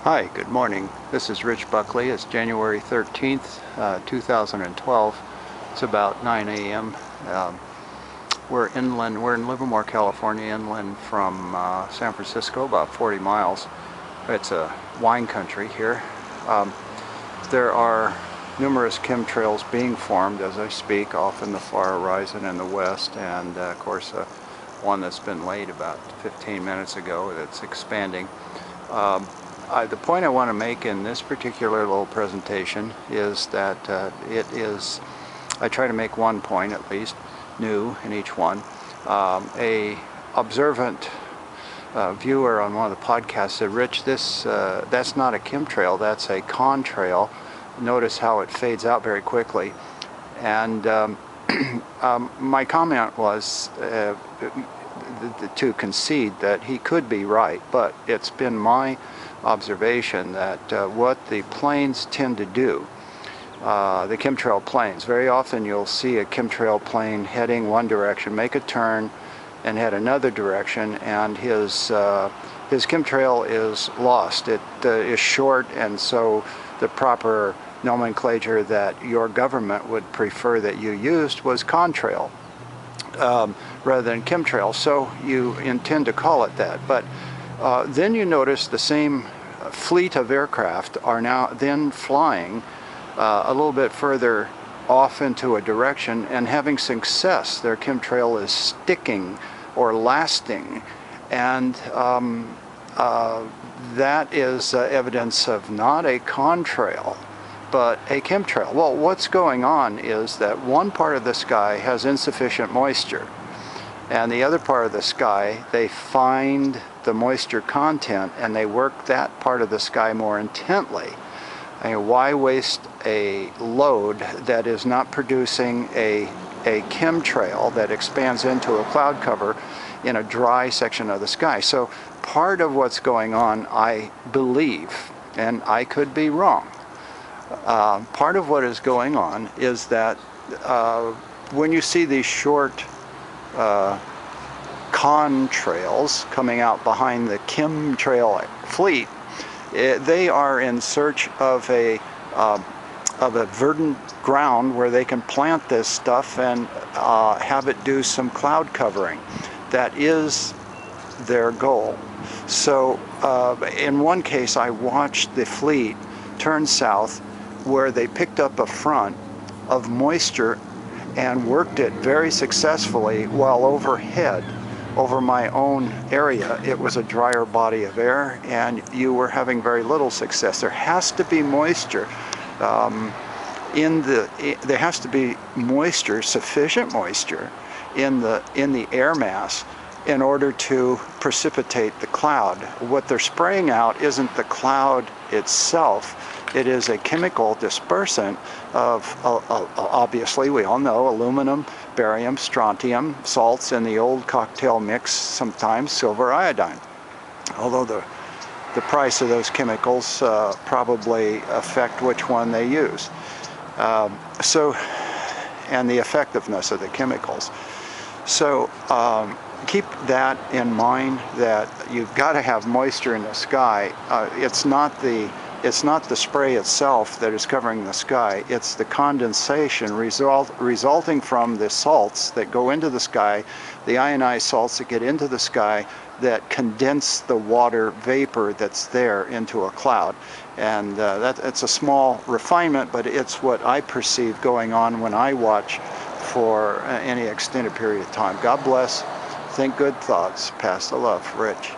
Hi, good morning. This is Rich Buckley. It's January 13th, 2012. It's about 9 a.m. We're inland. We're in Livermore, California, inland from San Francisco, about 40 miles. It's a wine country here. There are numerous chemtrails being formed as I speak, off in the far horizon in the west, and of course one that's been laid about 15 minutes ago that's expanding. The point I want to make in this particular little presentation is that I try to make one point at least, new in each one. A observant viewer on one of the podcasts said, "Rich, that's not a chemtrail, that's a contrail. Notice how it fades out very quickly." And my comment was to concede that he could be right, but it's been my observation that what the planes tend to do, the chemtrail planes, very often you'll see a chemtrail plane heading one direction, make a turn and head another direction, and his chemtrail is lost. It is short, and so the proper nomenclature that your government would prefer that you used was contrail rather than chemtrail, so you intend to call it that. But then you notice the same fleet of aircraft are now then flying a little bit further off into a direction and having success. Their chemtrail is sticking or lasting, and that is evidence of not a contrail but a chemtrail. Well, what's going on is that one part of the sky has insufficient moisture, and the other part of the sky, they find the moisture content and they work that part of the sky more intently. I mean, why waste a load that is not producing a chemtrail that expands into a cloud cover in a dry section of the sky? So part of what's going on, I believe, and I could be wrong, part of what is going on is that when you see these short contrails coming out behind the chemtrail fleet, they are in search of a verdant ground where they can plant this stuff and have it do some cloud covering. That is their goal. So in one case, I watched the fleet turn south, where they picked up a front of moisture and worked it very successfully, while overhead, over my own area, it was a drier body of air and you were having very little success. There has to be moisture there has to be moisture, sufficient moisture in the air mass in order to precipitate the cloud. What they're spraying out isn't the cloud itself. It is a chemical dispersant of, obviously, we all know, aluminum, barium, strontium, salts in the old cocktail mix, sometimes silver iodine. Although the price of those chemicals probably affect which one they use. And the effectiveness of the chemicals. So keep that in mind, that you've got to have moisture in the sky. It's not the spray itself that is covering the sky, it's the condensation resulting from the salts that go into the sky, the ionized salts that get into the sky, that condense the water vapor that's there into a cloud. And it's a small refinement, but it's what I perceive going on when I watch for any extended period of time. God bless. Think good thoughts. Pass the love. Rich.